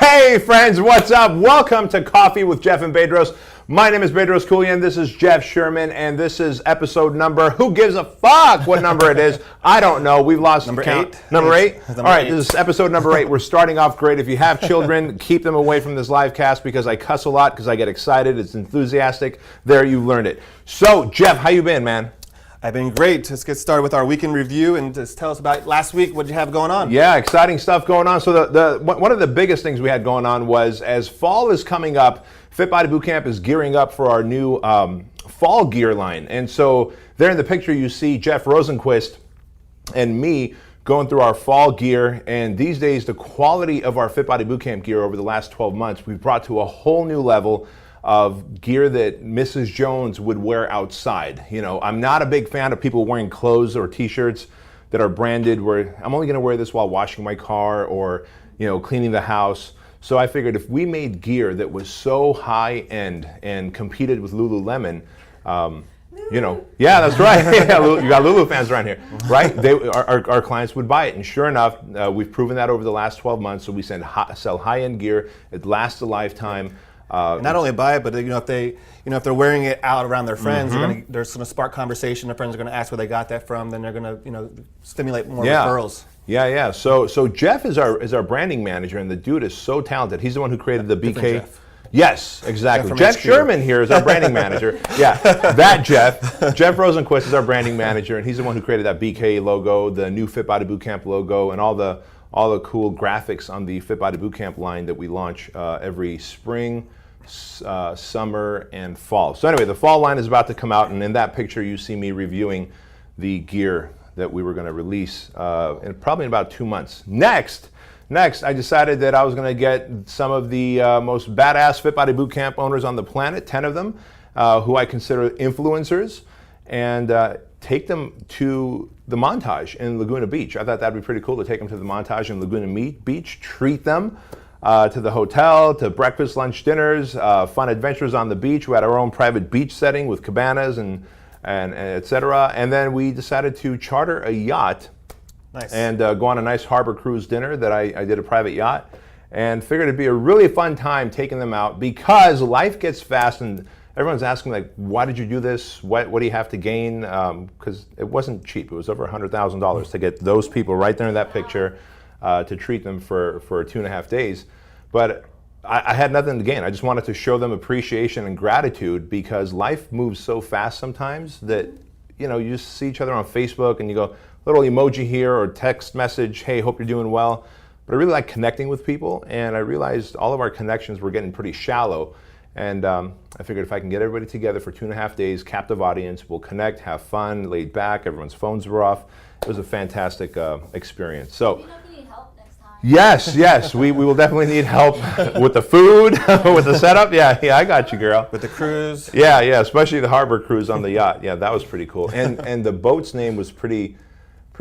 Hey friends, what's up? Welcome to Coffee with Jeff and Bedros. My name is Bedros Koulian, this is Jeff Sherman, and this is episode number, who gives a fuck what number it is? I don't know, we've lost count. Number 8? All right, this is episode number 8. We're starting off great. If you have children, keep them away from this live cast because I cuss a lot, because I get excited, it's enthusiastic. There, you learned it. So, Jeff, how you been, man? I've been great. Let's get started with our weekend review and just tell us about last week. What did you have going on? Yeah, exciting stuff going on. So one of the biggest things we had going on was as fall is coming up, Fit Body Bootcamp is gearing up for our new fall gear line. And so there in the picture you see Jeff Rosenquist and me going through our fall gear. And these days the quality of our Fit Body Bootcamp gear over the last 12 months, we've brought to a whole new level of gear that Mrs. Jones would wear outside. You know, I'm not a big fan of people wearing clothes or t-shirts that are branded where I'm only gonna wear this while washing my car or, you know, cleaning the house. So I figured if we made gear that was so high end and competed with Lululemon, you know, yeah, that's right. You got Lulu fans around here, right? Our clients would buy it, and sure enough, we've proven that over the last 12 months. So we sell high-end gear. It lasts a lifetime. Not only buy it, but if they're wearing it out around their friends, they're going to spark conversation. Their friends are going to ask where they got that from. Then they're going to stimulate more referrals. Yeah. So Jeff is our branding manager, and the dude is so talented. He's the one who created the BK. Jeff. Yes, exactly. Jeff Sherman here is our branding manager. Yeah, that Jeff. Jeff Rosenquist is our branding manager, and he's the one who created that BK logo, the new Fit Body Bootcamp logo, and all the cool graphics on the Fit Body Bootcamp line that we launch every spring, summer, and fall. So anyway, the fall line is about to come out, and in that picture you see me reviewing the gear that we were going to release in probably in about 2 months. Next, I decided that I was going to get some of the most badass Fit Body Bootcamp owners on the planet, 10 of them, who I consider influencers, and take them to the Montage in Laguna Beach. I thought that'd be pretty cool to take them to the Montage in Laguna Beach, treat them to the hotel, to breakfast, lunch, dinners, fun adventures on the beach. We had our own private beach setting with cabanas and et cetera. And then we decided to charter a yacht. Nice. And go on a nice harbor cruise dinner that I did a private yacht, and figured it'd be a really fun time taking them out because life gets fast and everyone's asking, like, why did you do this? What do you have to gain? Because it wasn't cheap. It was over $100,000 to get those people right there in that picture to treat them for 2.5 days. But I had nothing to gain. I just wanted to show them appreciation and gratitude because life moves so fast sometimes that, you know, you just see each other on Facebook and you go, little emoji here or text message, hey, hope you're doing well. But I really like connecting with people, and I realized all of our connections were getting pretty shallow. And I figured if I can get everybody together for 2.5 days, captive audience, we'll connect, have fun, laid back, everyone's phones were off. It was a fantastic experience. So, we don't need help next time. Yes, we will definitely need help with the food, with the setup. Yeah, I got you, girl. With the cruise. Yeah, especially the harbor cruise on the yacht. Yeah, that was pretty cool. And the boat's name was pretty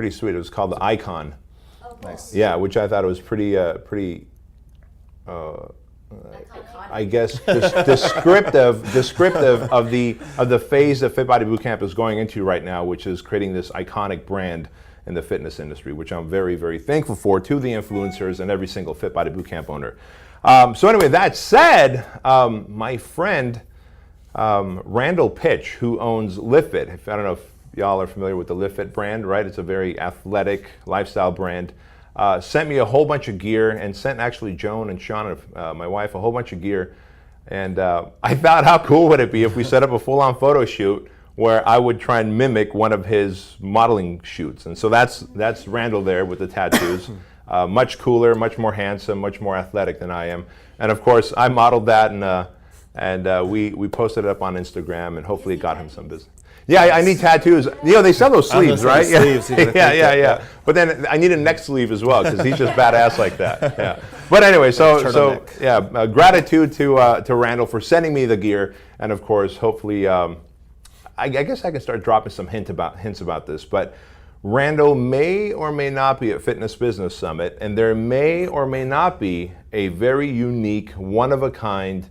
sweet. It was called the Icon. Oh, cool. Nice. Yeah, which I thought it was pretty I guess descriptive of the phase that Fit Body Bootcamp is going into right now, which is creating this iconic brand in the fitness industry, which I'm very, very thankful for to the influencers and every single Fit Body Bootcamp owner. So anyway, that said, my friend Randall Pitch, who owns LiftFit, I don't know if y'all are familiar with the LiftFit brand, right? It's a very athletic lifestyle brand. Sent me a whole bunch of gear and sent actually Joan and Sean, my wife, a whole bunch of gear. And I thought, how cool would it be if we set up a full-on photo shoot where I would try and mimic one of his modeling shoots. And so that's Randall there with the tattoos. Much cooler, much more handsome, much more athletic than I am. And of course, I modeled that and we posted it up on Instagram, and hopefully it got him some business. Yeah, I need tattoos. You know, they sell those sleeves, right? Sleeves, yeah. But then I need a neck sleeve as well because he's just badass like that. Yeah. But anyway, so gratitude to Randall for sending me the gear, and of course, hopefully, I guess I can start dropping some hints about this. But Randall may or may not be at Fitness Business Summit, and there may or may not be a very unique, one-of-a-kind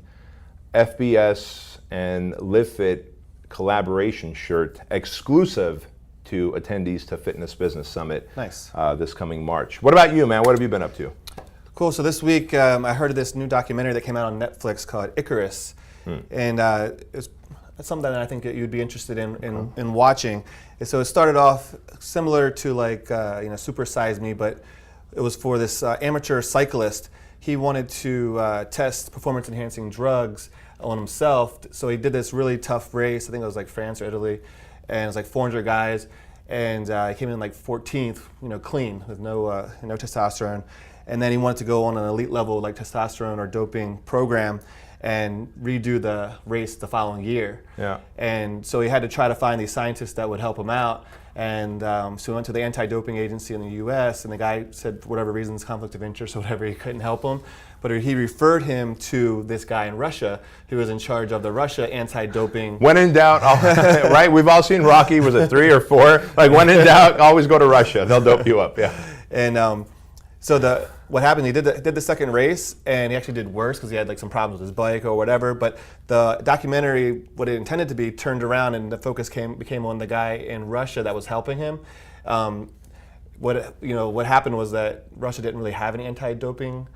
FBS and LiftFit collaboration shirt exclusive to attendees to Fitness Business Summit. Nice. This coming March. What about you, man? What have you been up to? Cool. So this week I heard of this new documentary that came out on Netflix called Icarus, and it's something that I think that you'd be interested in watching. And so it started off similar to like Super Size Me, but it was for this amateur cyclist. He wanted to test performance-enhancing drugs on himself, so he did this really tough race. I think it was like France or Italy, and it was like 400 guys, and he came in like 14th, clean with no testosterone. And then he wanted to go on an elite level like testosterone or doping program and redo the race the following year. Yeah. And so he had to try to find these scientists that would help him out. And so he went to the anti-doping agency in the US, and the guy said for whatever reasons, conflict of interest or whatever, he couldn't help him. But he referred him to this guy in Russia who was in charge of the Russia anti-doping. When in doubt, right? We've all seen Rocky, was it 3 or 4? Like when in doubt, always go to Russia. They'll dope you up, yeah. And so what happened, he did the second race, and he actually did worse because he had like some problems with his bike or whatever. But the documentary, what it intended to be, turned around, and the focus became on the guy in Russia that was helping him. What happened was that Russia didn't really have an anti-doping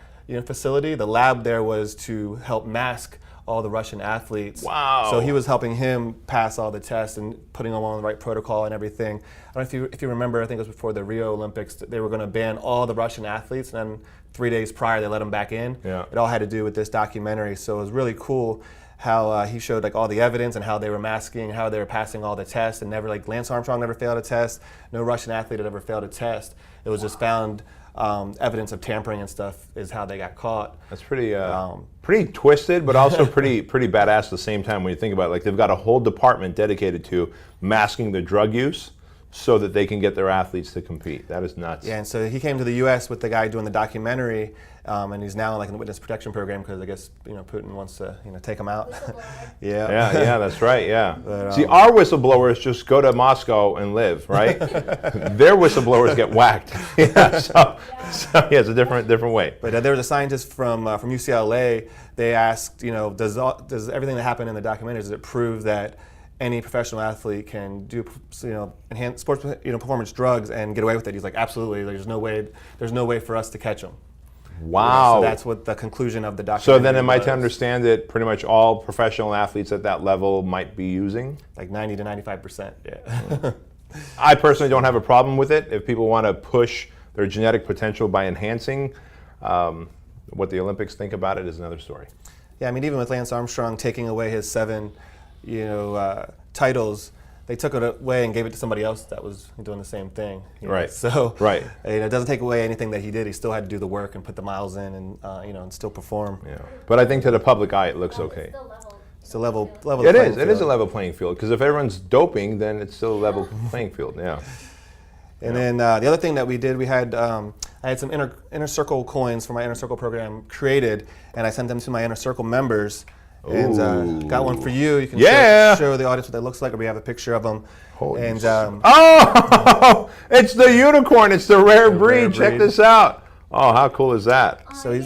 facility. The lab there was to help mask all the Russian athletes. Wow. So he was helping him pass all the tests and putting them on the right protocol and everything. I don't know if you remember, I think it was before the Rio Olympics, they were going to ban all the Russian athletes, and then 3 days prior they let them back in. Yeah. It all had to do with this documentary, so it was really cool how he showed like all the evidence and how they were masking, how they were passing all the tests, and never, like Lance Armstrong never failed a test, no Russian athlete had ever failed a test. It was just found evidence of tampering and stuff is how they got caught. That's pretty twisted, but also pretty badass at the same time when you think about it. Like they've got a whole department dedicated to masking the drug use so that they can get their athletes to compete. That is nuts. Yeah, and so he came to the U.S. with the guy doing the documentary, and he's now like in the witness protection program because I guess Putin wants to take him out. Yeah, that's right. Yeah. But, see, our whistleblowers just go to Moscow and live, right? Their whistleblowers get whacked. Yeah, so yeah, it's a different way. But there was a scientist from UCLA. They asked, does everything that happened in the documentary, does it prove that any professional athlete can do enhanced sports performance drugs and get away with it? He's like, absolutely. There's no way for us to catch them. Wow. So that's what the conclusion of the documentary So then am I was. to understand that pretty much all professional athletes at that level might be using? Like 90 to 95%, yeah. I personally don't have a problem with it. If people want to push their genetic potential by enhancing, what the Olympics think about it is another story. Yeah, I mean, even with Lance Armstrong taking away his 7 titles, they took it away and gave it to somebody else that was doing the same thing. Right. So right. It doesn't take away anything that he did. He still had to do the work and put the miles in, and and still perform. Yeah. But I think to the public eye, it looks okay. It's a level. It is. It is a level playing field because if everyone's doping, then it's still a level playing field. Yeah. And then the other thing that we did, I had some inner circle coins for my inner circle program created, and I sent them to my inner circle members. And got one for you. You can show the audience what that looks like, or we have a picture of them. Holy and it's the unicorn. It's the rare breed. Check this out. Oh, how cool is that? So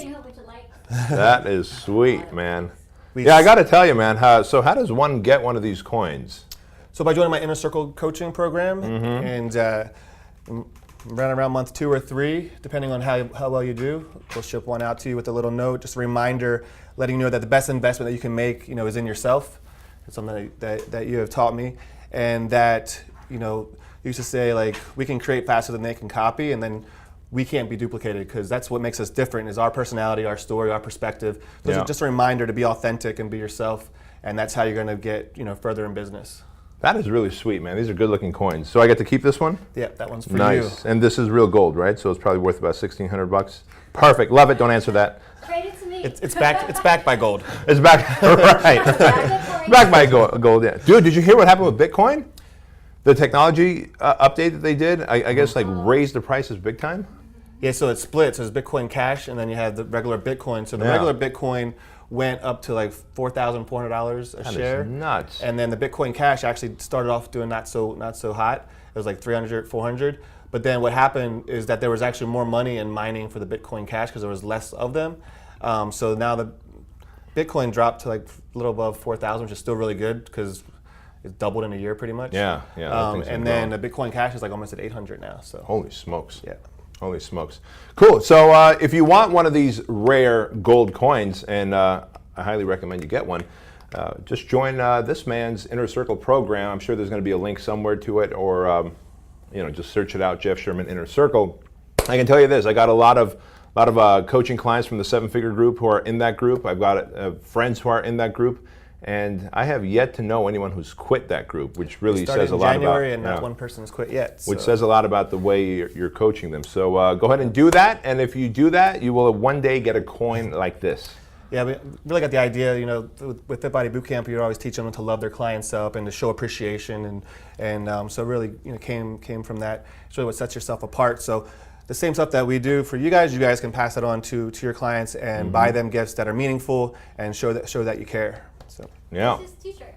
that is sweet, man. Yeah, I got to tell you, man. How does one get one of these coins? So by joining my inner circle coaching program, and around month 2 or 3, depending on how well you do, we'll ship one out to you with a little note, just a reminder, letting you know that the best investment that you can make, is in yourself. It's something that you have taught me, and that you used to say like we can create faster than they can copy, and then we can't be duplicated because that's what makes us different is our personality, our story, our perspective. So it's just a reminder to be authentic and be yourself, and that's how you're going to get further in business. That is really sweet, man. These are good-looking coins. So I get to keep this one? Yeah, that one's for you. Nice. And this is real gold, right? So it's probably worth about $1,600. Perfect. Love it. Don't answer that. Trade it to me. It's backed by gold. It's back right. Backed by gold. Yeah. Dude, did you hear what happened with Bitcoin? The technology update that they did, I guess, like raised the prices big time. Yeah, so it splits. There's Bitcoin Cash, and then you have the regular Bitcoin. So the regular Bitcoin went up to like $4,400 a share. That is nuts. And then the Bitcoin Cash actually started off doing not so hot. It was like 300, 400. But then what happened is that there was actually more money in mining for the Bitcoin Cash because there was less of them. So now the Bitcoin dropped to like a little above 4,000, which is still really good because it's doubled in a year pretty much. Yeah. And then the Bitcoin Cash is like almost at 800 now. So holy smokes. Yeah. Holy smokes. Cool. So if you want one of these rare gold coins, and I highly recommend you get one, just join this man's Inner Circle program. I'm sure there's going to be a link somewhere to it, or just search it out, Jeff Sherman Inner Circle. I can tell you this, I got a lot of coaching clients from the 7-figure group who are in that group. I've got friends who are in that group. And I have yet to know anyone who's quit that group, which really says a lot about. January, and not one person has quit yet. Which says a lot about the way you're coaching them. So go ahead and do that, and if you do that, you will one day get a coin like this. Yeah, we really got the idea. With Fit Body Bootcamp, you're always teaching them to love their clients up and to show appreciation, and so really, came from that. It's really what sets yourself apart. So the same stuff that we do for you guys can pass it on to your clients and buy them gifts that are meaningful and show that you care. So. Yeah. This t-shirt.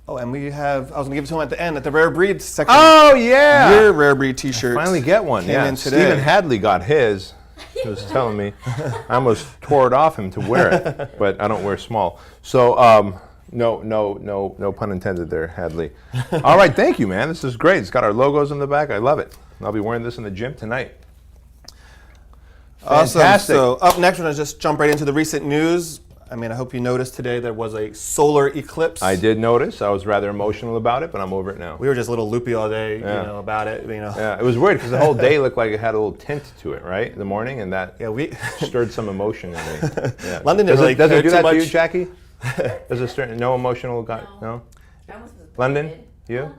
Oh, and we have, I was going to give it to him at the end, at the rare breed section. Oh, yeah. Your rare breed t-shirt. Finally get one, yeah. Stephen Hadley got his. He was telling me. I almost tore it off him to wear it, but I don't wear small. So, no pun intended there, Hadley. All right, thank you, man. This is great. It's got our logos on the back. I love it. I'll be wearing this in the gym tonight. Awesome. Fantastic. So up next, we're going to just jump right into the recent news. I hope you noticed today there was a solar eclipse. I did notice. I was rather emotional about it, but I'm over it now. We were just a little loopy all day, about it. Yeah, it was weird because the whole day looked like it had a little tint to it, right? In the morning, and that we stirred some emotion in me. Yeah. London does it do that to you, Jackie? Does it stir? No emotional? No. London, you?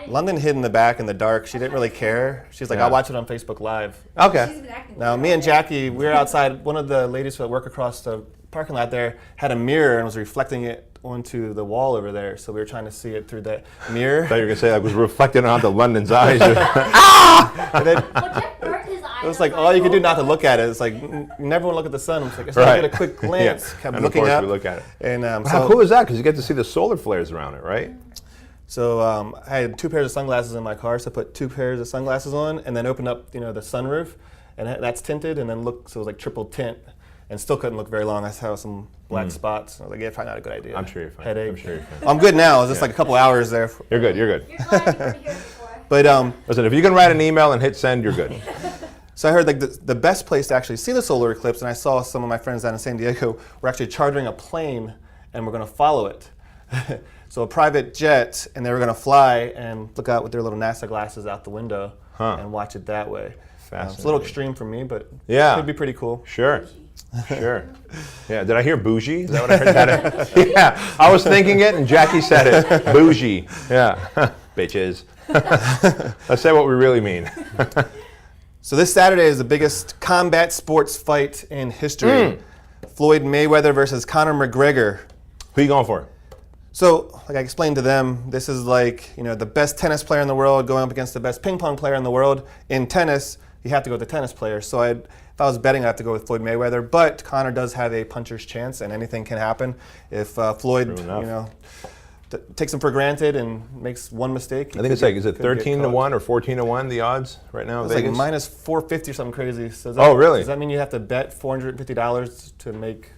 London hid in the back in the dark. She didn't really care. She's like, I'll watch it on Facebook Live. Okay. Now, me and Jackie, we were outside. One of the ladies who work across the parking lot there had a mirror and was reflecting it onto the wall over there. So we were trying to see it through that mirror. I thought you were going to say that was reflected onto London's eyes. And then, it was like all you could do not to look at it. It's like you never want to look at the sun. It's like I get a quick glance. Kept and looking of course up. we look at it. And how cool is that? Because you get to see the solar flares around it, right? So I had 2 pairs of sunglasses in my car, so I put 2 pairs of sunglasses on, and then opened up, the sunroof, and that's tinted, and then so it was like triple tint, and still couldn't look very long. I saw some black spots. I was like, yeah, probably not a good idea. I'm sure you're fine. Headache. I'm sure you're fine. I'm good now. It was just like a couple hours there. You're good. You're good. You're glad you were here before. But listen, if you can write an email and hit send, you're good. So I heard like the best place to actually see the solar eclipse, and I saw some of my friends down in San Diego were actually chartering a plane, and we're going to follow it. So a private jet, and they were going to fly and look out with their little NASA glasses out the window and watch it that way. It's a little extreme for me, but it could be pretty cool. Sure. Sure. Yeah. Did I hear bougie? Is that what I heard? Yeah. I was thinking it, and Jackie said it. Bougie. Yeah. Bitches. Let's say what we really mean. So this Saturday is the biggest combat sports fight in history. Floyd Mayweather versus Conor McGregor. Who are you going for? So, like I explained to them, this is like, the best tennis player in the world going up against the best ping pong player in the world. In tennis, you have to go with the tennis player. So if I was betting, I'd have to go with Floyd Mayweather. But Conor does have a puncher's chance, and anything can happen. If Floyd, takes him for granted and makes one mistake. I think it's is it 13-1 or 14-1 the odds right now in It's Vegas? like minus 450 or something crazy. So really? Does that mean you have to bet $450 to make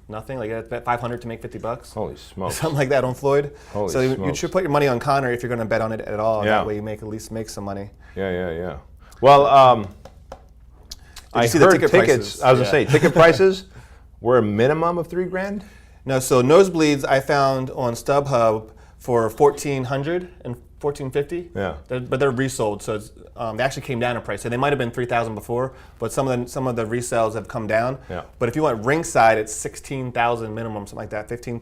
nothing? Like you have to bet $500 to make $50? Holy smokes. Something like that on Floyd. Holy so smokes. You should put your money on Conor if you're going to bet on it at all. That way you at least make some money. Yeah. Well, I see heard the ticket prices? I was going to say, ticket prices were a minimum of $3,000? No, so nosebleeds I found on StubHub for $1,400 and $1,450. Yeah. But they're resold, so it's, they actually came down in price. So they might have been $3,000 before, but some of the resales have come down. Yeah. But if you want ringside, it's $16,000 minimum, something like that. $15,000,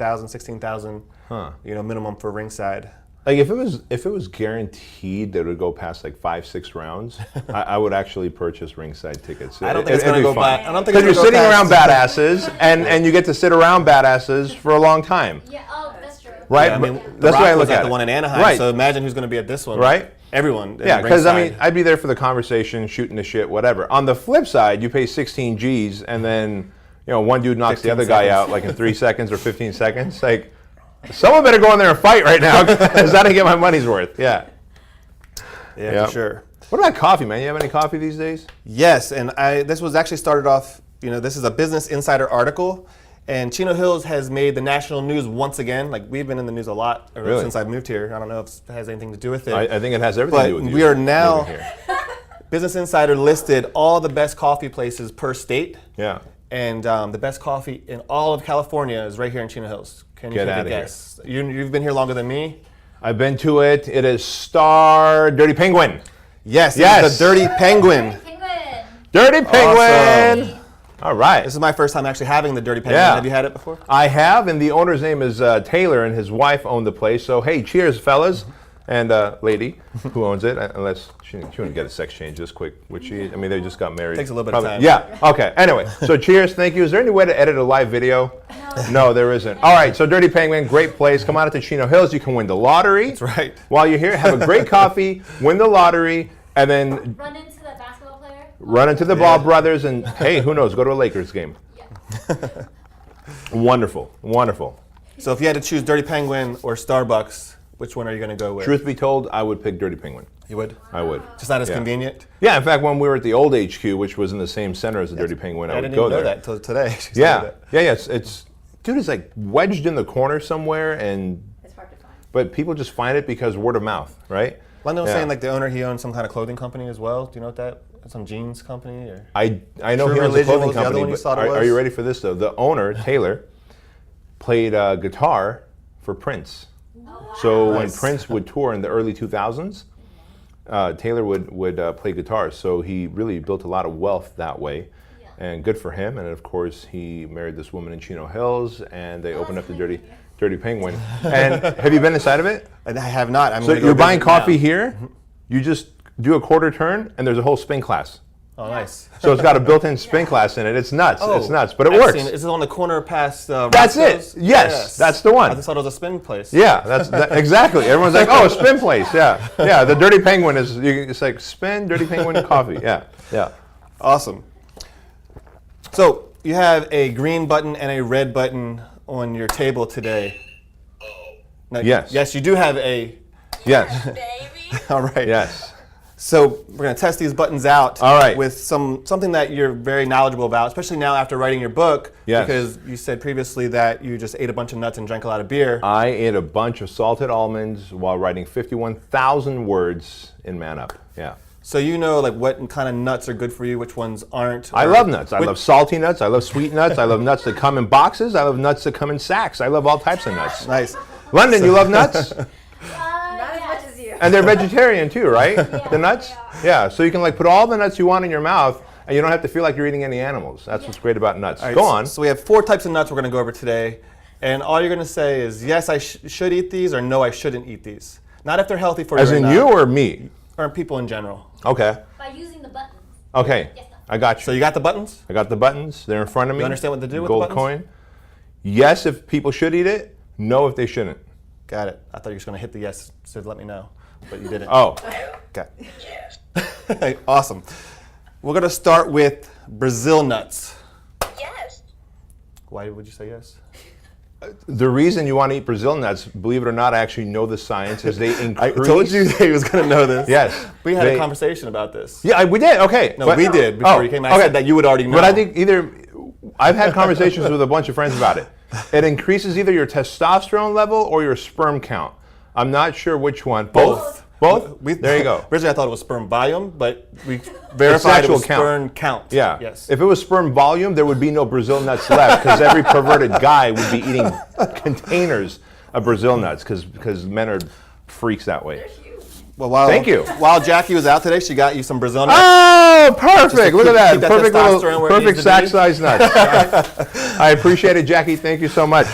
$16,000. Minimum for ringside. Like if it was guaranteed that it would go past like 5-6 rounds, I would actually purchase ringside tickets. I don't think it's going to go by. I don't think because you're sitting around badasses, and you get to sit around badasses for a long time. Yeah. That's true. Right. Yeah, That's why I look at the it. one in Anaheim. Right. So imagine who's going to be at this one. Right. Everyone. Yeah, because I'd be there for the conversation, shooting the shit, whatever. On the flip side, you pay 16 G's, and then one dude knocks the other guy out like in 3 seconds or 15 seconds. Like, someone better go in there and fight right now, because I didn't get my money's worth. Yeah. Yeah, for sure. What about coffee, man? You have any coffee these days? Yes, and this was actually started off, this is a Business Insider article, and Chino Hills has made the national news once again. Like, we've been in the news a lot since I've moved here. I don't know if it has anything to do with it. I think it has everything to do with you. We are now, Business Insider listed all the best coffee places per state. Yeah. And the best coffee in all of California is right here in Chino Hills. Can you Get take a outta here. guess? You've been here longer than me. I've been to it. It is Star Dirty Penguin. Yes, Yes. it's the Dirty Penguin. Penguin. Dirty Penguin. Awesome. All right. This is my first time actually having the Dirty Penguin. Yeah. Have you had it before? I have, and the owner's name is Taylor, and his wife owned the place. So, hey, cheers, fellas, and lady who owns it. Unless she wouldn't get a sex change this quick, would she? I mean, they just got married. Takes a little bit of time. Yeah. Okay. Anyway, so cheers. Thank you. Is there any way to edit a live video? No, there isn't. All right. So, Dirty Penguin, great place. Come out to Chino Hills. You can win the lottery. That's right. While you're here, have a great coffee, win the lottery, and then Run into the basketball player. run into the Ball brothers, and hey, who knows? Go to a Lakers game. Yeah. Wonderful. Wonderful. So if you had to choose Dirty Penguin or Starbucks, which one are you going to go with? Truth be told, I would pick Dirty Penguin. You would? I would. Just not as Yeah. convenient? Yeah, in fact, when we were at the old HQ, which was in the same center as the Dirty Penguin, I I would didn't go even know there. that until today. She said Yeah, that. yeah. It's dude, it's like wedged in the corner somewhere, and It's hard to find. but people just find it because word of mouth, right? London was Yeah. saying like the owner, he owns some kind of clothing company as well. Do you know what that? Some jeans company or? I know True he owns a Religion clothing was the other company. one you But thought it are was? you ready for this though? The owner, Taylor, played guitar for Prince. So when Nice. Prince would tour in the early 2000s, Taylor would play guitar. So he really built a lot of wealth that way, and good for him. And of course, he married this woman in Chino Hills, and they opened up the Dirty Penguin. And have you been inside of it? I have not. I'm So gonna go you're buying visit now. coffee here. You just do a quarter turn, and there's a whole spin class. Oh, nice. So it's got a built-in spin class in it. It's nuts. It's nuts, but it I've works. seen it. Is it on the corner past That's it. Roscoe's? Yes, that's the one. I just thought it was a spin place. Yeah, exactly. Everyone's like, oh, a spin place. Yeah, yeah. The Dirty Penguin is. It's like spin Dirty Penguin coffee. Yeah, yeah. Awesome. So you have a green button and a red button on your table today. Now, Yes. Yes, you do have a. Yes. Baby. All right. Yes. So we're going to test these buttons out. All right. With something that you're very knowledgeable about, especially now after writing your book. Yes. Because you said previously that you just ate a bunch of nuts and drank a lot of beer. I ate a bunch of salted almonds while writing 51,000 words in Man Up. Yeah. So you know like what kind of nuts are good for you, which ones aren't. I or love nuts. I which- love salty nuts. I love sweet nuts. I love nuts that come in boxes. I love nuts that come in sacks. I love all types of nuts. Nice. London, you love nuts? Not as much as you. And they're vegetarian too, right? Yeah, The nuts? they are. Yeah, so you can like put all the nuts you want in your mouth and you don't have to feel like you're eating any animals. That's what's great about nuts. All right, Go on. So we have 4 types of nuts we're going to go over today. And all you're going to say is, yes, I should eat these, or no, I shouldn't eat these. Not if they're healthy for you As or in not, you or me? or people in general. Okay. By using the buttons. Okay. Yes, no. I got you. So you got the buttons? I got the buttons. They're in front of me. You understand what to do with the Gold buttons? coin. Yes, if people should eat it. No, if they shouldn't. Got it. I thought you were just going to hit the yes to let me know, but you didn't. Oh. Okay. Awesome. We're going to start with Brazil nuts. Yes. Why would you say yes? The reason you want to eat Brazil nuts, believe it or not, I actually know the science, is they I increase. told you he was going to know this. Yes. We had They- a conversation about this. Yeah, we did. Okay. No, but- we did before Oh, you came. I said that you would already know. But I think I've had conversations with a bunch of friends about it. It increases either your testosterone level or your sperm count. I'm not sure which one. Both. Both? There you go. Originally, I thought it was sperm volume, but we verified it actual was count. sperm count. Yeah. Yes. If it was sperm volume, there would be no Brazil nuts left because every perverted guy would be eating containers of Brazil nuts because men are freaks that way. Well, while, Thank you. While Jackie was out today, she got you some Brazil nuts. Oh, perfect! Look at that. keep that Perfect testosterone little, where it perfect needs to be. sack-sized nuts. I appreciate it, Jackie. Thank you so much.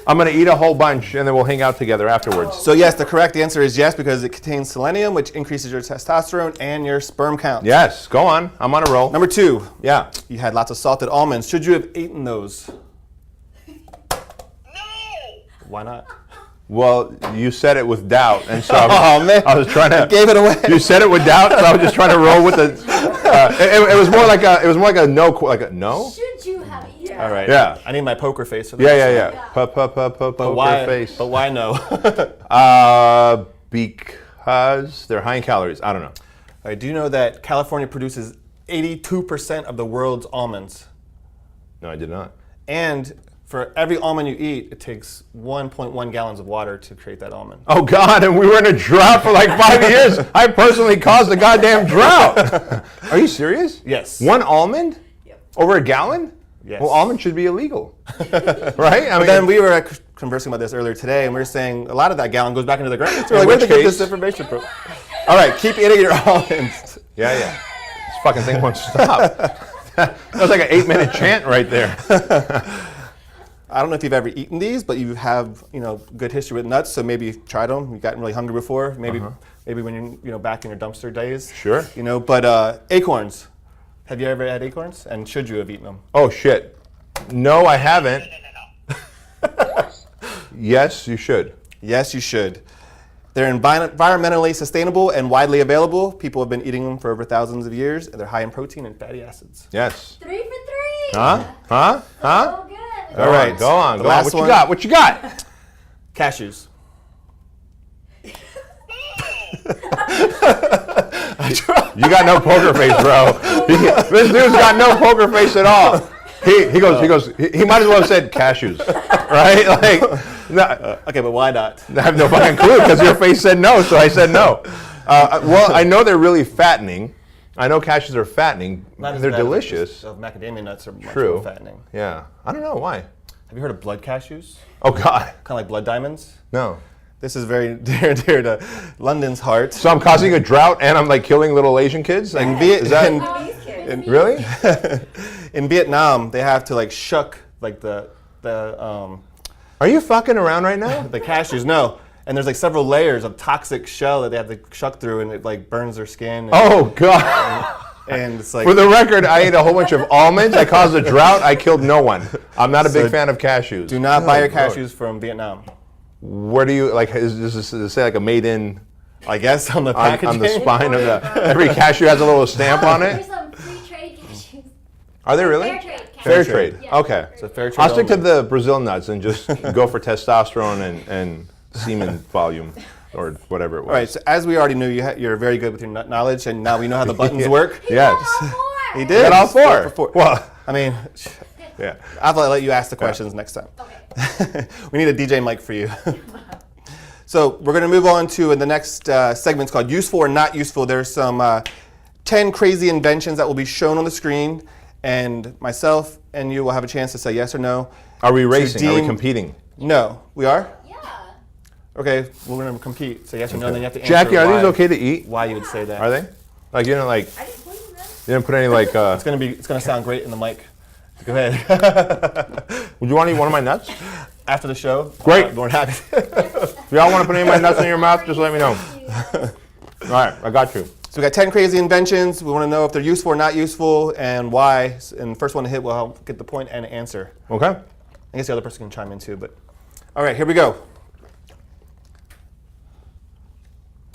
I'm going to eat a whole bunch, and then we'll hang out together afterwards. So yes, the correct answer is yes, because it contains selenium, which increases your testosterone and your sperm count. Yes, go on. I'm on a roll. Number 2, Yeah. you had lots of salted almonds. Should you have eaten those? No. Why not? Well, you said it with doubt, and so Oh, man. I was trying to. Gave it away. You said it with doubt, so I was just trying to roll with the. It was more like a no, like a no. Should you have eaten? All right. Yeah. I need my poker face for Yeah, this. yeah. Poker But why? face. But why no? Because they're high in calories. I don't know. All right, do you know that California produces 82% of the world's almonds? No, I did not. And For every almond you eat, it takes 1.1 gallons of water to create that almond. Oh God, and we were in a drought for like 5 years. I personally caused the goddamn drought. Are you serious? Yes. 1 almond? Over a gallon? Yes. Well, almond should be illegal, right? I But then we were conversing about this earlier today, and we were saying a lot of that gallon goes back into the ground. So we're like, where did they get this information from? All right, keep eating your almonds. Yeah. This fucking thing won't stop. That was like an 8-minute chant right there. I don't know if you've ever eaten these, but you have, good history with nuts. So maybe you've tried them. You've gotten really hungry before. Maybe when you're, back in your dumpster days. Sure. But acorns. Have you ever had acorns? And should you have eaten them? Oh shit. No, I haven't. Yes, you should. Yes, you should. They're environmentally sustainable and widely available. People have been eating them for over thousands of years, and they're high in protein and fatty acids. Yes. 3 for 3. Huh? So good. All right, go on. last What one. you got? What you got? Cashews. You got no poker face, bro. This dude's got no poker face at all. He goes. He might as well have said cashews, right? Like, no, Okay, but why not? I have no fucking clue because your face said no, so I said no. Well, I know they're really fattening. I know cashews are fattening. Not as They're bad as delicious. macadamia nuts are much True. more fattening. Yeah. I don't know why. Have you heard of blood cashews? Oh God. Kind of like blood diamonds? No. This is very dear to London's heart. So I'm causing a drought and I'm like killing little Asian kids? Like, is that These kids. really? In Vietnam, they have to like shuck like the Are you fucking around right now? the cashews. No, and there's like several layers of toxic shell that they have to shuck through, and it like burns their skin. And, Oh God. and it's like For the record, I ate a whole bunch of almonds. I caused a drought. I killed no one. I'm not a big So fan of cashews. do not buy your Lord. cashews from Vietnam. Where do you like? Does it say like a made in I guess on the on packaging. the spine of the? Every cashew has a little stamp on There's it. some free trade cashews. Are they really? Fair trade cashews. Fair trade. trade. Yeah. Okay. So fair trade I'll stick to only. the Brazil nuts and just go for testosterone and semen volume or whatever it was. All right. So as we already knew, you're very good with your nut knowledge, and now we know how the buttons work. Yes. He did. Got all four. For four. Well, I mean, yeah. I'll let you ask the questions next time. Okay. We need a DJ mic for you. So we're going to move on to the next segment called Useful or Not Useful. There's some 10 crazy inventions that will be shown on the screen, and myself and you will have a chance to say yes or no. Are we racing? Are we deem- competing? No. We are? Yeah. Okay, we're going to compete. Say yes or no, and then you have to answer Jackie, are why, these okay to eat? why you would say that. Are they? Like, you know, like, I didn't poison them. you didn't put any like, It's going to sound great in the mic. Go ahead. would you want to eat one of my nuts? After the show. Great. More than happy. If y'all want to put any of my nuts in your mouth, just let me know. All right, I got you. So we got 10 crazy inventions. We want to know if they're useful or not useful and why. And the first one to hit will get the point and answer. Okay. I guess the other person can chime in too, but. All right, here we go.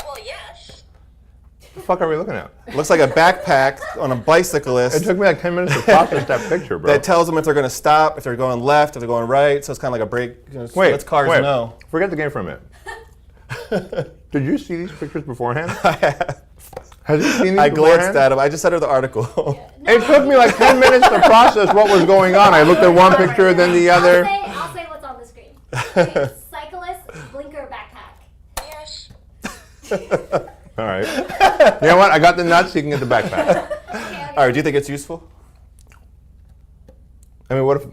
Well, yes. What the fuck are we looking at? Looks like a backpack on a bicyclist It took me like 10 minutes to process that picture, bro. that tells them if they're going to stop, if they're going left, if they're going right. So it's kind of like a brake. So lets cars know. Forget the game for a minute. Did you see these pictures beforehand? Has you seen these I glanced beforehand? at them. I just sent her the article. It took me like 10 minutes to process what was going on. I looked at one picture, then the other. I'll say what's on the screen. Okay, cyclist blinker backpack. Yes. All right. You know what? I got the nuts. You can get the backpack. Okay, All right, do you think it's useful? I mean, what if?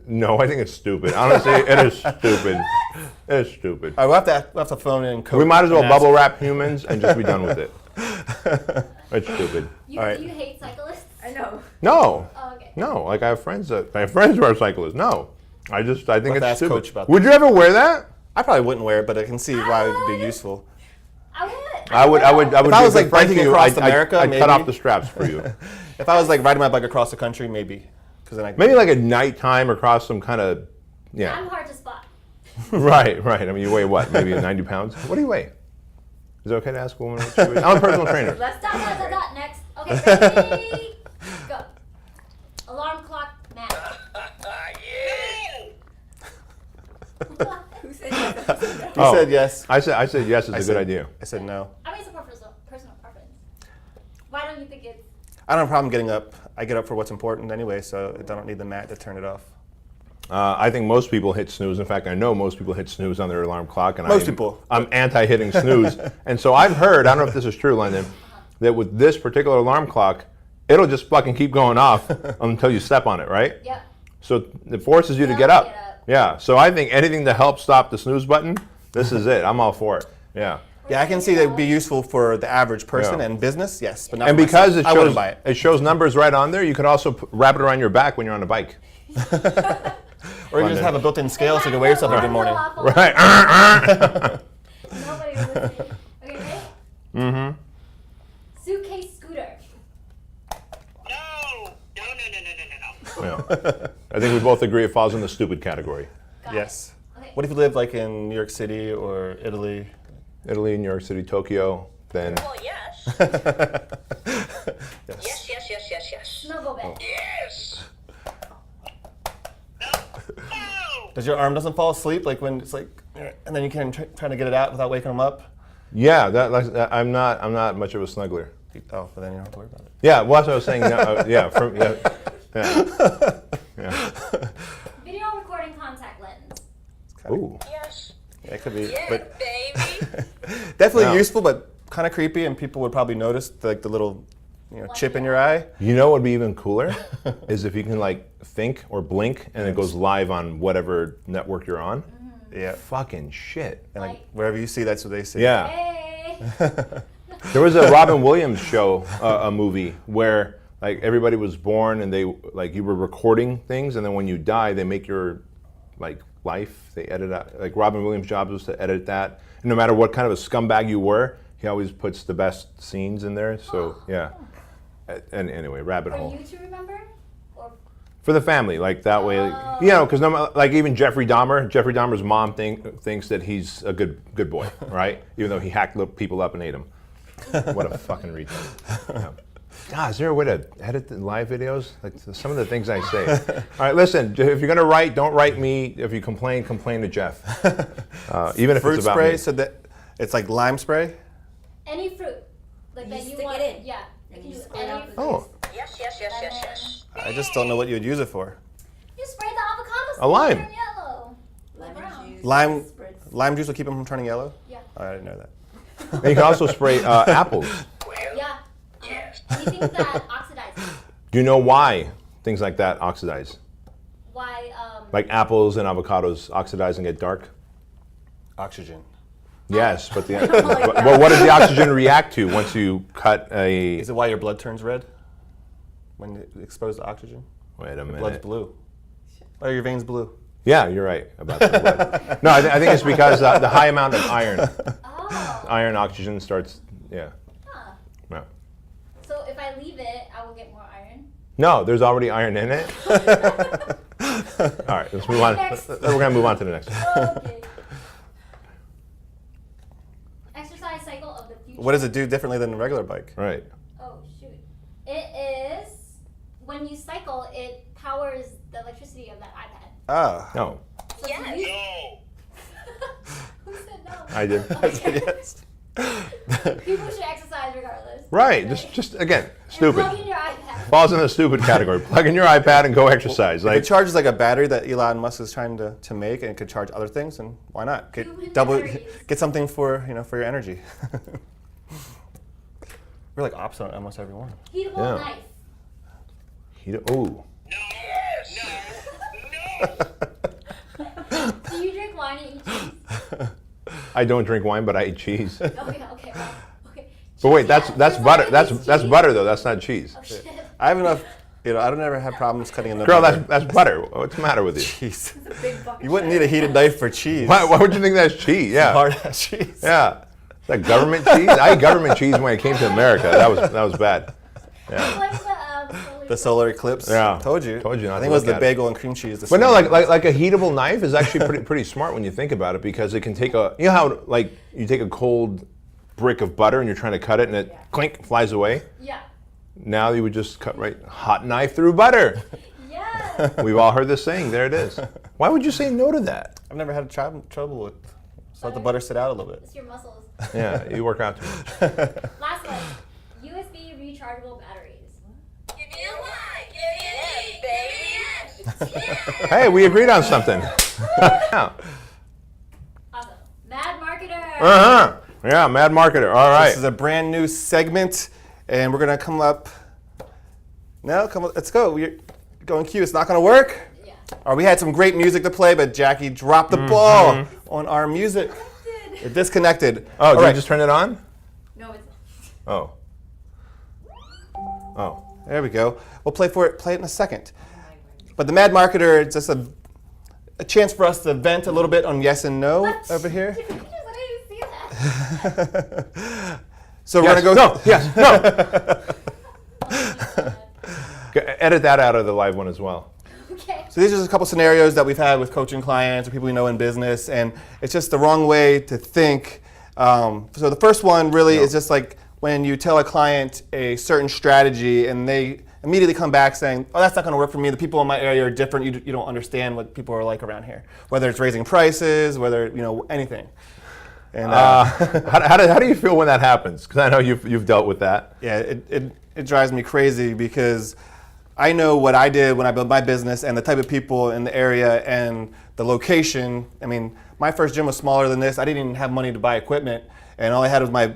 No, I think it's stupid. Honestly, it is stupid. It is stupid. All right, we'll have to phone in. We might as well and ask. bubble wrap humans and just be done with it. It's stupid. You, All right. you hate cyclists? I know. No. Oh, okay. No. Like I have friends who are cyclists. No. I think have to it's ask stupid. Coach about Would you ever wear that? I probably wouldn't wear it, but I can see why it would be useful. I would. I would. If Be I a was, good like, friend biking to you, across I'd America, cut maybe. off the straps for you. If I was like riding my bike across the country, maybe. Because then I Maybe like at nighttime across some kind of, I'm yeah. hard to spot. Right. I mean, you weigh what? Maybe 90 pounds. What do you weigh? Is it okay to ask a woman what she weighs? I'm a personal trainer. Let's Dot, stop. dot, dot, dot. Next. Okay, ready? Go. Alarm clock match. Who said yes? You said yes. I said yes. It's a said- good idea. I said no. I mean, it's a personal preference. Why don't you think it's... I don't have a problem getting up. I get up for what's important anyway, so I don't need the mat to turn it off. I think most people hit snooze. In fact, I know most people hit snooze on their alarm clock. And Most people. I'm anti-hitting snooze. And so I've heard, I don't know if this is true, London, that with this particular alarm clock, it'll just fucking keep going off until you step on it, right? Yep. So it forces you to get up. Yeah. So I think anything to help stop the snooze button, this is it. I'm all for it. Yeah. Yeah, I can see that it'd be useful for the average person Yeah. and business, yes, but not And for because myself. it I wouldn't shows, buy it. it shows numbers right on there, you could also wrap it around your back when you're on a bike. Or you just have a built-in scale so you can weigh yourself every morning. Right. Nobody was listening. Okay, ready? Mm-hmm. Suitcase scooter. No. No. Yeah. I think we both agree it falls in the stupid category. Got Yes. it. Okay. What if you live like in New York City or Italy? Italy, New York City, Tokyo, then Well, yes. Yes. Snuggle bed. Yes. No. Does your arm doesn't fall asleep like when it's like, and then you can trying to get it out without waking them up? yeah, I'm not much of a snuggler. Oh, but then you don't have to worry about it. Yeah, well, that's what I was saying. Yeah. Video recording contact lens. Ooh. Yes. Yeah, it could be, Yeah, but baby. definitely Yeah. useful, but kind of creepy, and people would probably notice the little, chip in your eye. You know what would be even cooler is if you can like think or blink and it goes live on whatever network you're on. Yeah, Fucking shit. and like wherever you see, that's what they see. Yeah. Hey. There was a Robin Williams show, a movie where like everybody was born and they like you were recording things, and then when you die, they make your like life. They edit out. Like Robin Williams' job was to edit that. And no matter what kind of a scumbag you were, he always puts the best scenes in there. So yeah. And anyway, rabbit For hole you to remember? Or for the family, like that way, Oh. because like even Jeffrey Dahmer's mom thinks that he's a good boy, right? Even though he hacked people up and ate them. What a fucking retard. Yeah. God, is there a way to edit the live videos? Like some of the things I say. All right, listen. If you're gonna write, don't write me. If you complain to Jeff. Even if Fruit it's about spray, me. so that it's like lime spray. any fruit. Like You that you stick want. it in. Yeah. And You you can split use out any the fruit. Oh, Yes. I just don't know what you would use it for. You spray the avocado A lime. turn yellow. Lemon Brown. juice. Lime, spritz. lime juice will keep them from turning yellow. Yeah. Oh, I didn't know that. and you can also spray apples. Yeah. Yes. Anything that oxidizes. Do you know why things like that oxidize? Why? Like apples and avocados oxidize and get dark? Oxygen. Yes, but well, what does the oxygen react to once you cut a? Is it why your blood turns red when you're exposed to oxygen? Wait a Blood's minute. blue. Are your veins blue? Yeah, you're right about the blood. No, I think it's because the high amount of iron. Oh. Iron oxygen starts. Yeah. Huh. No. So if I leave it, I will get more iron. No, there's already iron in it. All right, let's move on. Next. We're gonna move on to the next one. Okay. Exercise cycle of the future. What does it do differently than a regular bike? Right. Oh shoot! It is when you cycle, it powers the electricity of that iPad. Ah. No, So Yes. to use- No. Who said no? I did. I said yes. People should exercise regardless. Right. Just again, And stupid. plug in your iPad. Falls in the stupid category. Plug in your iPad and go exercise. If Like it charges like a battery that Elon Musk is trying to make, and it could charge other things, and why not? Human Get batteries. get something for for your energy. We're like opposite on almost every one. Heatable Yeah. knife. ooh. No. No. Do you drink wine and eat cheese? I don't drink wine, but I eat cheese. Okay, okay, well, okay. But wait, that's Yeah, that's your butter. wine That's is that's cheese? butter though. That's not cheese. Oh shit. I have enough. I don't ever have problems cutting enough. Girl, butter. that's butter. What's the matter with you? cheese. Big bucket. You wouldn't need a heated knife for cheese. Why would you think that's cheese? Yeah. Hard ass cheese. Yeah. Is that government cheese? I ate government cheese when I came to America. That was bad. Yeah. Like The solar eclipse. Yeah. Told you. Told you not I to think it was look the at it. bagel and cream cheese. But no, like a heatable knife is actually pretty smart when you think about it, because it can take how like you take a cold brick of butter and you're trying to cut it and it clink flies away. Yeah. Now you would just cut hot knife through butter. Yeah. We've all heard this saying. There it is. Why would you say no to that? I've never had trouble with. Just let the butter sit out a little bit. It's your muscles. Yeah, you work out too much. Last one. USB rechargeable batteries. Give me a Y. Give me a G. Baby. Hey, we agreed on something. Yeah. Awesome. Mad marketer. Uh-huh. Yeah, Mad Marketer. All right. This is a brand new segment, and we're gonna come up. No, come on, let's go. We're going cue. It's not gonna work. Yeah. Or we had some great music to play, but Jackie dropped the ball on our music. It disconnected. Oh, All did right. you just turn it on? No, it's Oh. Oh. There we go. We'll play it in a second. But the Mad Marketer is just a chance for us to vent a little bit on yes and no over here. I didn't see that. So we're Yes, gonna go. no, yes, no. Edit that out of the live one as well. Okay. So these are just a couple scenarios that we've had with coaching clients or people we know in business, and it's just the wrong way to think. So the first one really is just like when you tell a client a certain strategy and they immediately come back saying, oh, that's not going to work for me. The people in my area are different. You don't understand what people are like around here, whether it's raising prices, whether, anything. And How do you feel when that happens? Because I know you've dealt with that. yeah, it drives me crazy because I know what I did when I built my business and the type of people in the area and the location. I mean, my first gym was smaller than this. I didn't even have money to buy equipment, and all I had was my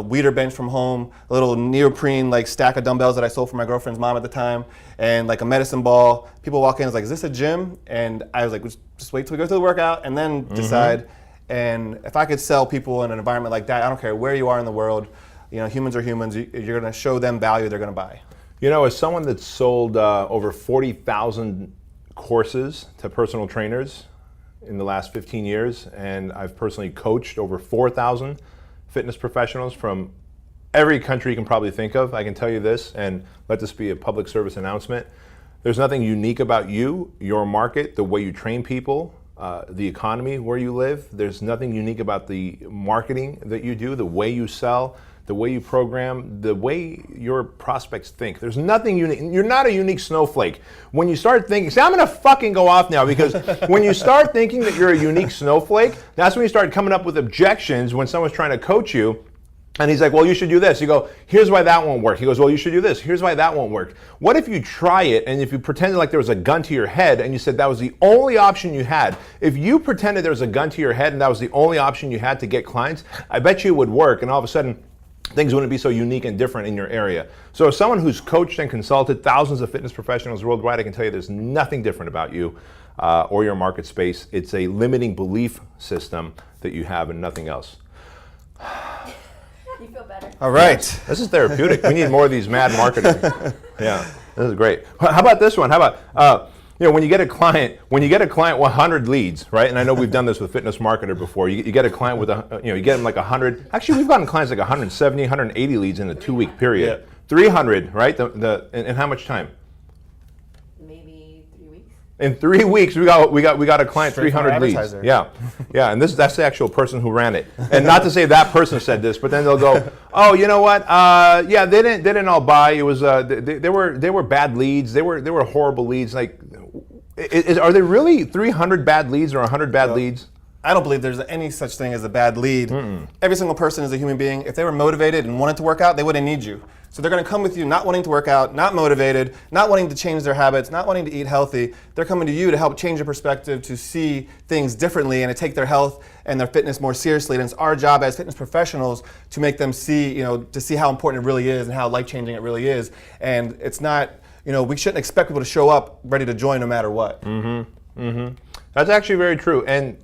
weeder bench from home, a little neoprene like stack of dumbbells that I sold for my girlfriend's mom at the time, and like a medicine ball. People walk in and was like, "Is this a gym?" And I was like, "Just wait till we go through the workout and then decide." And if I could sell people in an environment like that, I don't care where you are in the world. Humans are humans. You're going to show them value. They're going to buy. As someone that's sold over 40,000 courses to personal trainers in the last 15 years, and I've personally coached over 4,000 fitness professionals from every country you can probably think of, I can tell you this, and let this be a public service announcement. There's nothing unique about you, your market, the way you train people, the economy where you live. There's nothing unique about the marketing that you do, the way you sell, the way you program, the way your prospects think. There's nothing unique. You're not a unique snowflake. When you start thinking, see, I'm gonna fucking go off now, because when you start thinking that you're a unique snowflake, that's when you start coming up with objections when someone's trying to coach you. And he's like, well, you should do this. You go, here's why that won't work. He goes, well, you should do this. Here's why that won't work. What if you try it, and if you pretended like there was a gun to your head and you said that was the only option you had? If you pretended there was a gun to your head and that was the only option you had to get clients, I bet you it would work, and all of a sudden, things wouldn't be so unique and different in your area. So as someone who's coached and consulted thousands of fitness professionals worldwide, I can tell you there's nothing different about you or your market space. It's a limiting belief system that you have and nothing else. You feel better. All right. This is therapeutic. We need more of these mad marketers. Yeah, this is great. How about this one? How about when you get a client 100 leads, right? And I know we've done this with Fitness Marketer before. You get a client with you get them like 100. Actually, we've gotten clients like 170, 180 leads in a 2-week period. Yeah. 300, right? In how much time? Maybe 3 weeks. In 3 weeks, we got a client Straight from 300 our leads. advertiser. Yeah, and that's the actual person who ran it. And not to say that person said this, but then they'll go, oh, you know what? Yeah, they didn't all buy. It was they were bad leads. They were horrible leads. Like, are there really 300 bad leads or 100 bad leads? I don't believe there's any such thing as a bad lead. Every single person is a human being. If they were motivated and wanted to work out, they wouldn't need you. So they're going to come with you not wanting to work out, not motivated, not wanting to change their habits, not wanting to eat healthy. They're coming to you to help change their perspective, to see things differently, and to take their health and their fitness more seriously. And it's our job as fitness professionals to make them see, to see how important it really is and how life-changing it really is. And it's not, we shouldn't expect people to show up ready to join no matter what. That's actually very true. And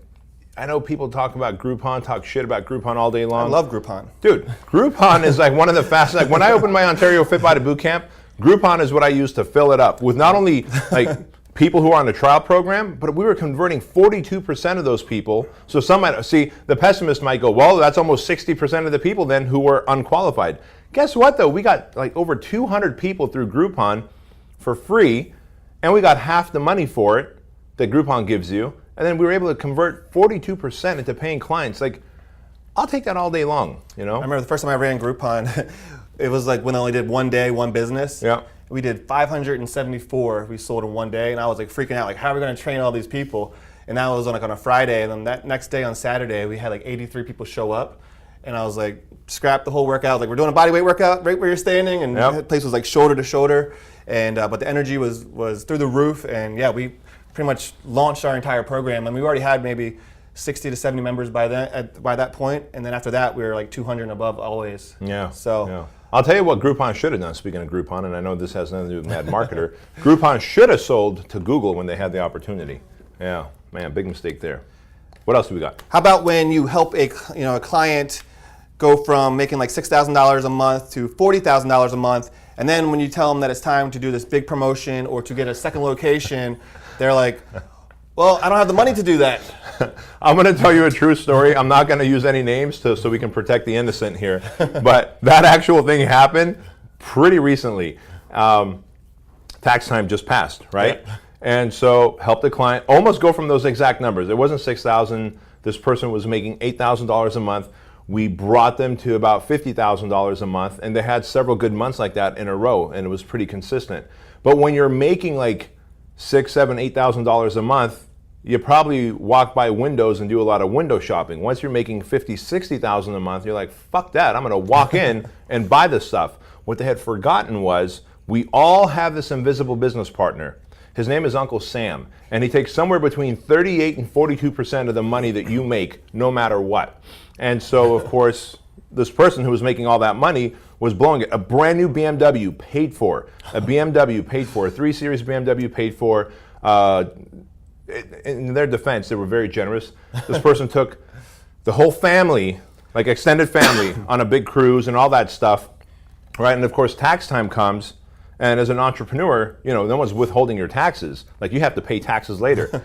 I know people talk shit about Groupon all day long. I love Groupon. Dude, Groupon is like one of the fastest. Like when I opened my Ontario Fit Body Bootcamp, Groupon is what I used to fill it up with not only like people who are on the trial program, but we were converting 42% of those people. So some might see, the pessimist might go, well, that's almost 60% of the people then who were unqualified. Guess what though? We got like over 200 people through Groupon for free, and we got half the money for it that Groupon gives you. And then we were able to convert 42% into paying clients. Like, I'll take that all day long, I remember the first time I ran Groupon, it was like when I only did one day, one business. Yeah. We did 574 we sold in one day, and I was like freaking out, like, how are we going to train all these people? And that was on a Friday, and then that next day on Saturday, we had like 83 people show up. and I was like, scrap the whole workout. Like, we're doing a body weight workout right where you're standing, and Yep. the place was like shoulder to shoulder, and but the energy was through the roof, and yeah, we pretty much launched our entire program, and we already had maybe 60 to 70 members by that point, and then after that we were like 200 and above always. Yeah. So. Yeah. I'll tell you what Groupon should have done, speaking of Groupon, and I know this has nothing to do with Mad Marketer. Groupon should have sold to Google when they had the opportunity. Yeah, man, big mistake there. What else do we got? How about when you help a client go from making like $6,000 a month to $40,000 a month, and then when you tell them that it's time to do this big promotion or to get a second location, they're like, well, I don't have the money to do that. I'm going to tell you a true story. I'm not going to use any names so we can protect the innocent here. But that actual thing happened pretty recently. Tax time just passed, right? Yeah. And so helped the client almost go from those exact numbers. It wasn't $6,000. This person was making $8,000 a month. We brought them to about $50,000 a month, and they had several good months like that in a row, and it was pretty consistent. But when you're making like $6,000, $7,000, $8,000 a month, you probably walk by windows and do a lot of window shopping. Once you're making $50,000, $60,000 a month, you're like, fuck that, I'm gonna walk in and buy this stuff. What they had forgotten was we all have this invisible business partner. His name is Uncle Sam, and he takes somewhere between 38 and 42% of the money that you make, no matter what. And so, of course, this person who was making all that money was blowing it. A brand new BMW paid for, a 3 Series BMW paid for. In their defense, they were very generous. This person took the whole family, like extended family, on a big cruise and all that stuff, right? And of course, tax time comes, and as an entrepreneur, no one's withholding your taxes. Like, you have to pay taxes later.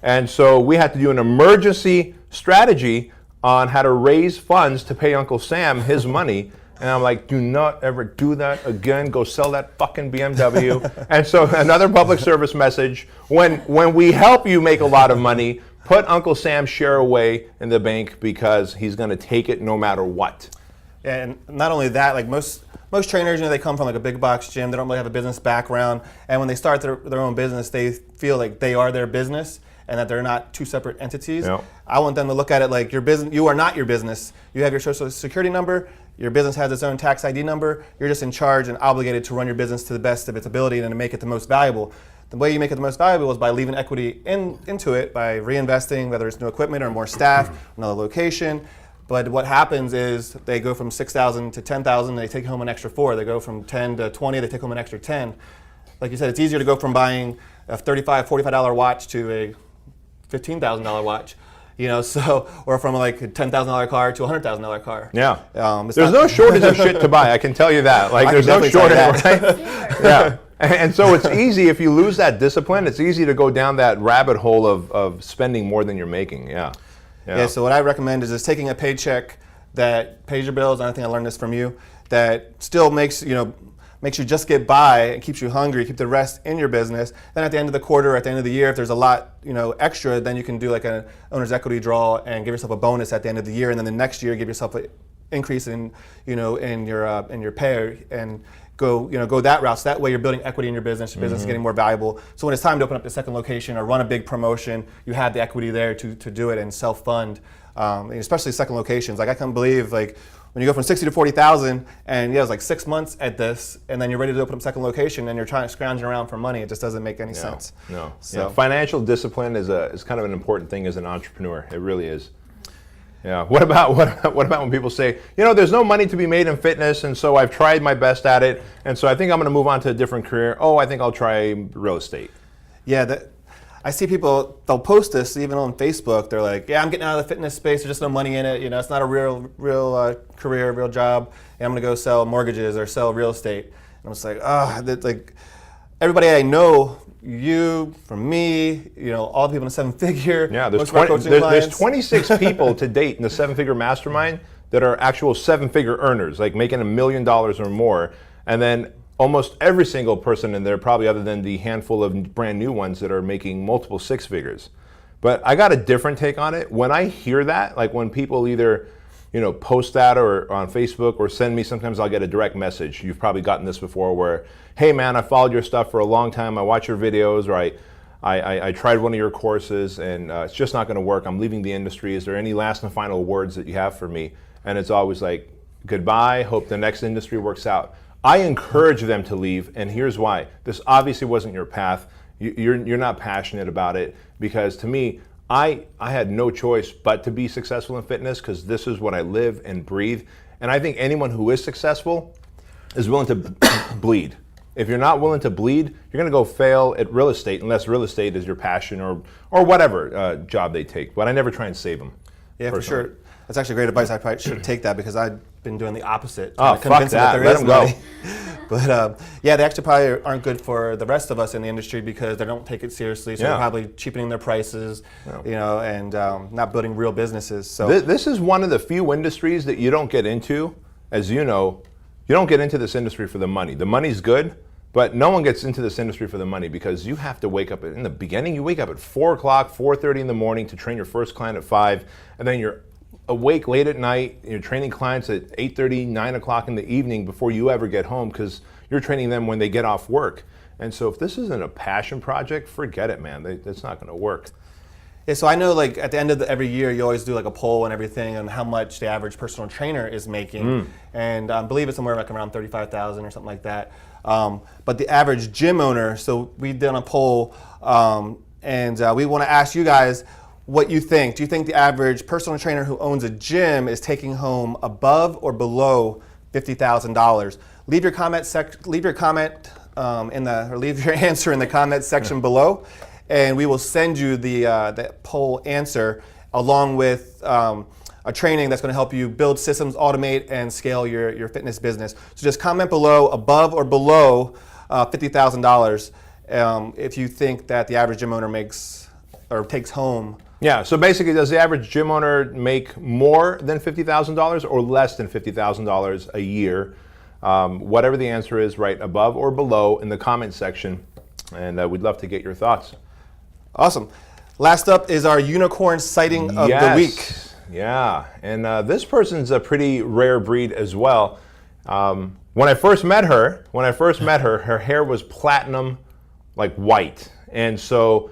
And so we had to do an emergency strategy on how to raise funds to pay Uncle Sam his money. And I'm like, do not ever do that again. Go sell that fucking BMW. And so another public service message, when we help you make a lot of money, put Uncle Sam's share away in the bank, because he's going to take it no matter what. And not only that, like most trainers, they come from like a big box gym. They don't really have a business background. And when they start their own business, they feel like they are their business and that they're not two separate entities. Yep. I want them to look at it like your business. You are not your business. You have your social security number. Your business has its own tax ID number. You're just in charge and obligated to run your business to the best of its ability and to make it the most valuable. The way you make it the most valuable is by leaving equity into it, by reinvesting, whether it's new equipment or more staff, another location. But what happens is they go from 6,000 to 10,000, they take home an extra 4. They go from 10 to 20, they take home an extra 10. Like you said, it's easier to go from buying a $35, $45 watch to a $15,000 watch. Or from like a $10,000 car to a $100,000 car. Yeah. There's no shortage of shit to buy, I can tell you that. Like, there's no shortage, right? Yeah. And so it's easy, if you lose that discipline, it's easy to go down that rabbit hole of spending more than you're making. Yeah. Yeah, so what I recommend is just taking a paycheck that pays your bills, and I think I learned this from you, that still makes you just get by and keeps you hungry, keep the rest in your business. Then at the end of the quarter, at the end of the year, if there's a lot extra, then you can do like an owner's equity draw and give yourself a bonus at the end of the year, and then the next year give yourself an increase in in your pay and go that route. So that way you're building equity in your business is getting more valuable. So when it's time to open up the second location or run a big promotion, you have the equity there to do it and self-fund, especially second locations. Like, I can't believe, like, when you go from 60 to 40,000 and it was like 6 months at this, and then you're ready to open up second location and you're trying to scrounging around for money, it just doesn't make any sense. No. So Financial discipline is kind of an important thing as an entrepreneur. It really is. Yeah. What about when people say, there's no money to be made in fitness, and so I've tried my best at it, and so I think I'm going to move on to a different career. Oh, I think I'll try real estate. Yeah, I see people, they'll post this even on Facebook. They're like, yeah, I'm getting out of the fitness space. There's just no money in it. It's not a real career, real job. And I'm going to go sell mortgages or sell real estate. And I'm just like, like everybody I know, you, from me, all the people in the 7-figure. Yeah, there's 26 people to date in the 7-figure mastermind that are actual 7-figure earners, like making $1 million or more. And then almost every single person in there, probably other than the handful of brand new ones that are making multiple 6 figures. But I got a different take on it. When I hear that, like when people either post that or on Facebook or send me, sometimes I'll get a direct message. You've probably gotten this before where, hey man, I followed your stuff for a long time. I watch your videos, or I tried one of your courses and it's just not going to work. I'm leaving the industry. Is there any last and final words that you have for me? and it's always like, goodbye, hope the next industry works out. I encourage them to leave, and here's why. This obviously wasn't your path. You're not passionate about it, because to me, I had no choice but to be successful in fitness, because this is what I live and breathe. And I think anyone who is successful is willing to bleed. If you're not willing to bleed, you're going to go fail at real estate, unless real estate is your passion or whatever job they take. But I never try and save them. Yeah, personally. for sure. That's actually great advice. I probably should take that, because I've been doing the opposite. Oh, fuck that. Let them go. But yeah, they actually probably aren't good for the rest of us in the industry, because they don't take it seriously. So Yeah. they're probably cheapening their prices, you know, and not building real businesses. So This is one of the few industries that you don't get into. As you know, you don't get into this industry for the money. The money's good, but no one gets into this industry for the money, because you have to wake up in the beginning. You wake up at 4 o'clock, 4:30 in the morning to train your first client at 5, and then you're awake late at night. You're training clients at 8:30, 9 o'clock in the evening before you ever get home, because you're training them when they get off work. And so if this isn't a passion project, forget it, man. It's not going to work. yeah, so I know, like, at the end of every year, you always do like a poll and everything on how much the average personal trainer is making, and I believe it's somewhere like around 35,000 or something like that. But the average gym owner, so we did a poll, and we want to ask you guys what you think. Do you think the average personal trainer who owns a gym is taking home above or below $50,000? Leave your comment or leave your answer in the comment section below, and we will send you the poll answer, along with a training that's going to help you build systems, automate, and scale your fitness business. So just comment below, above or below $50,000, if you think that the average gym owner makes or takes home. Yeah, so basically, does the average gym owner make more than $50,000 or less than $50,000 a year? Whatever the answer is, right above or below in the comment section, and we'd love to get your thoughts. Awesome. Last up is our unicorn sighting of the week. Yeah, and this person's a pretty rare breed as well. When I first met her, her hair was platinum, like white, and so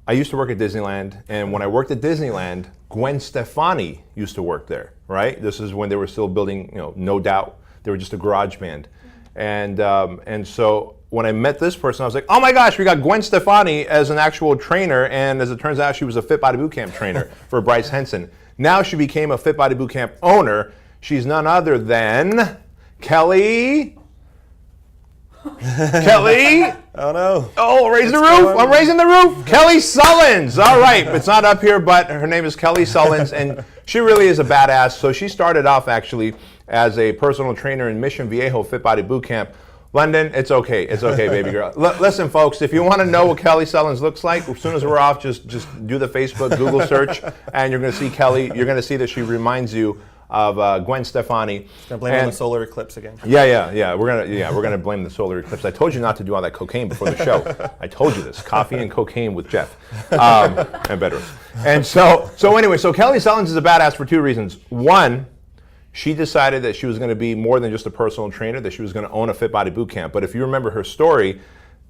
I used to work at Disneyland, and when I worked at Disneyland, Gwen Stefani used to work there, right? This is when they were still building, No Doubt. They were just a garage band. And so when I met this person, I was like, oh my gosh, we got Gwen Stefani as an actual trainer, and as it turns out, she was a Fit Body Bootcamp trainer for Bryce Henson. Now she became a Fit Body Bootcamp owner. She's none other than Kelly. Kelly. Oh no. Oh, raise the roof. I'm raising the roof. Kelly Sullins. All right. It's not up here, but her name is Kelly Sullins, and she really is a badass. So she started off actually as a personal trainer in Mission Viejo Fit Body Bootcamp. London, it's okay. It's okay, baby girl. Listen, folks, if you want to know what Kelly Sullins looks like, as soon as we're off, just do the Facebook, Google search, and you're going to see Kelly. You're going to see that she reminds you of Gwen Stefani. Gonna blame it on the solar eclipse again. Yeah. We're gonna blame the solar eclipse. I told you not to do all that cocaine before the show. I told you this. Coffee and cocaine with Jeff and Bedros. And so anyway, so Kelly Sullins is a badass for two reasons. One, she decided that she was going to be more than just a personal trainer, that she was going to own a Fit Body Bootcamp. But if you remember her story,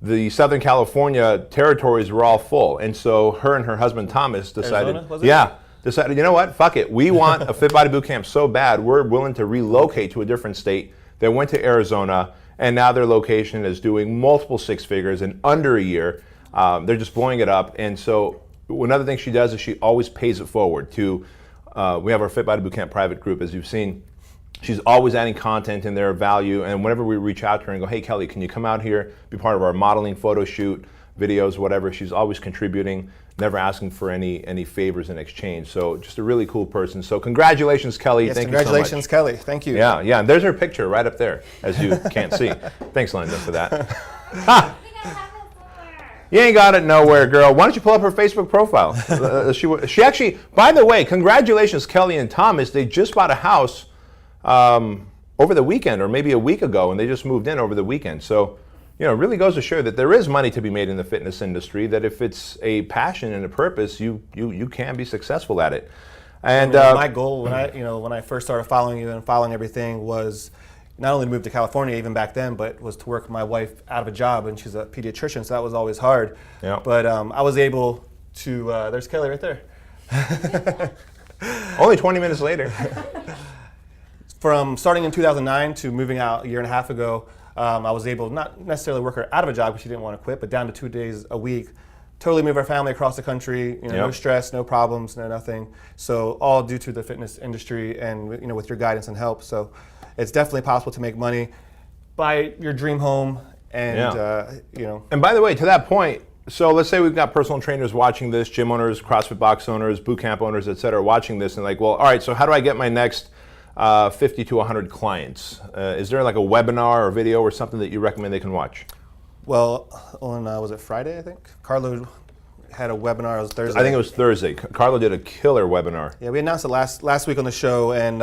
the Southern California territories were all full, and so her and her husband Thomas decided, Arizona, was it? Decided, you know what, fuck it. We want a Fit Body Bootcamp so bad, we're willing to relocate to a different state. They went to Arizona, and now their location is doing multiple six figures in under a year. They're just blowing it up. And so another thing she does is she always pays it forward to, we have our Fit Body Bootcamp private group, as you've seen. She's always adding content in their value. And whenever we reach out to her and go, hey, Kelly, can you come out here, be part of our modeling photo shoot, videos, whatever, she's always contributing, never asking for any favors in exchange. So just a really cool person. So congratulations, Kelly. Yes, Thank you so much. congratulations, Kelly. Thank you. Yeah, and there's her picture right up there, as you can't see. Thanks, Linda, for that. Ha! You ain't got it nowhere, girl. Why don't you pull up her Facebook profile? She actually, by the way, congratulations, Kelly and Thomas. They just bought a house over the weekend, or maybe a week ago, and they just moved in over the weekend. So, it really goes to show that there is money to be made in the fitness industry, that if it's a passion and a purpose, you can be successful at it. And my goal when I first started following you and following everything was not only to move to California even back then, but was to work my wife out of a job, and she's a pediatrician, so that was always hard. Yeah. But I was able to, there's Kelly right there. only 20 minutes later. from starting in 2009 to moving out a year and a half ago, I was able to not necessarily work her out of a job because she didn't want to quit, but down to 2 days a week. Totally move our family across the country. No stress, no problems, no nothing. So all due to the fitness industry and with your guidance and help. So it's definitely possible to make money, buy your dream home, and And by the way, to that point, so let's say we've got personal trainers watching this, gym owners, CrossFit box owners, boot camp owners, et cetera, watching this, and like, well, all right, so how do I get my next 50 to 100 clients? Is there like a webinar or video or something that you recommend they can watch? Well, on was it Friday? I think Carlo had a webinar. It was Thursday. I think it was Thursday. Carlo did a killer webinar. Yeah, we announced it last week on the show, and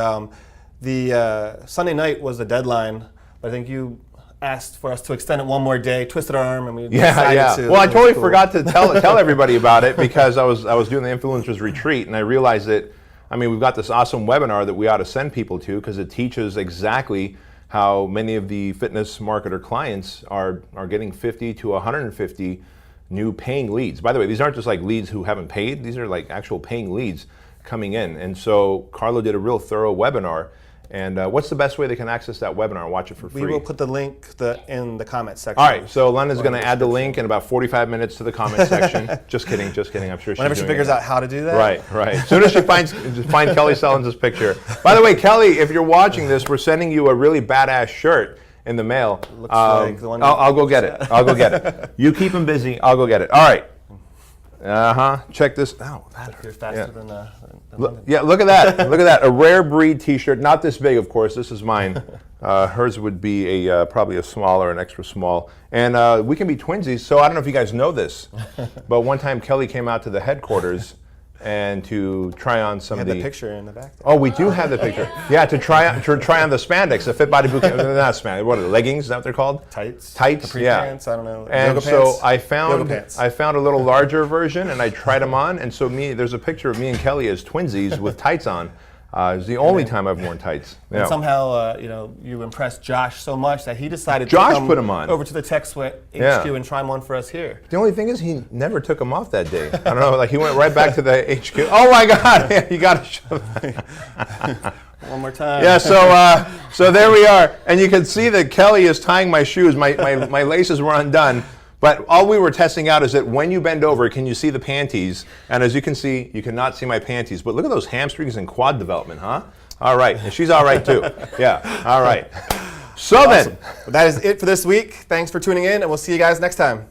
the Sunday night was the deadline. But I think you asked for us to extend it one more day, twisted our arm, and we decided to. Well, I totally forgot to tell everybody about it because I was doing the influencers retreat, and I realized that we've got this awesome webinar that we ought to send people to because it teaches exactly how many of the fitness marketer clients are getting 50 to 150 new paying leads. By the way, these aren't just like leads who haven't paid, these are like actual paying leads coming in. And so Carlo did a real thorough webinar. And what's the best way they can access that webinar and watch it for free? We will put the link in the comments section. All right, so Lena's going to add the link in about 45 minutes to the comment section. Just kidding. I'm sure whenever she figures out how to do that. Right. As soon as she finds Kelly Sellens' picture. By the way, Kelly, if you're watching this, we're sending you a really badass shirt in the mail. Looks like the one I'll go get it. You keep him busy. I'll go get it. All right. Check this out. You're faster than Look at that. Look at that. A rare breed T-shirt. Not this big, of course. This is mine. Hers would be probably a smaller, an extra small. And we can be twinsies. So I don't know if you guys know this, but one time Kelly came out to the headquarters and to try on some of the picture in the back there. Oh, we do have the picture. Yeah, to try on the spandex, the Fit Body Boot Camp. Not spandex. What are they? Leggings? Is that what they're called? Tights. Capri pants. I don't know. And yoga so pants. I found a little larger version, and I tried them on. And so there's a picture of me and Kelly as twinsies with tights on. It's the only time I've worn tights. And somehow, you impressed Josh so much that he decided to come put 'em on over to the Tech Sweat HQ and try them on for us here. The only thing is he never took them off that day. I don't know, like he went right back to the HQ. Oh my God, you got to show that. One more time. Yeah, so there we are. And you can see that Kelly is tying my shoes. My laces were undone. But all we were testing out is that when you bend over, can you see the panties? And as you can see, you cannot see my panties. But look at those hamstrings and quad development, huh? All right. And she's all right, too. Yeah, all right. So awesome. That is it for this week. Thanks for tuning in, and we'll see you guys next time.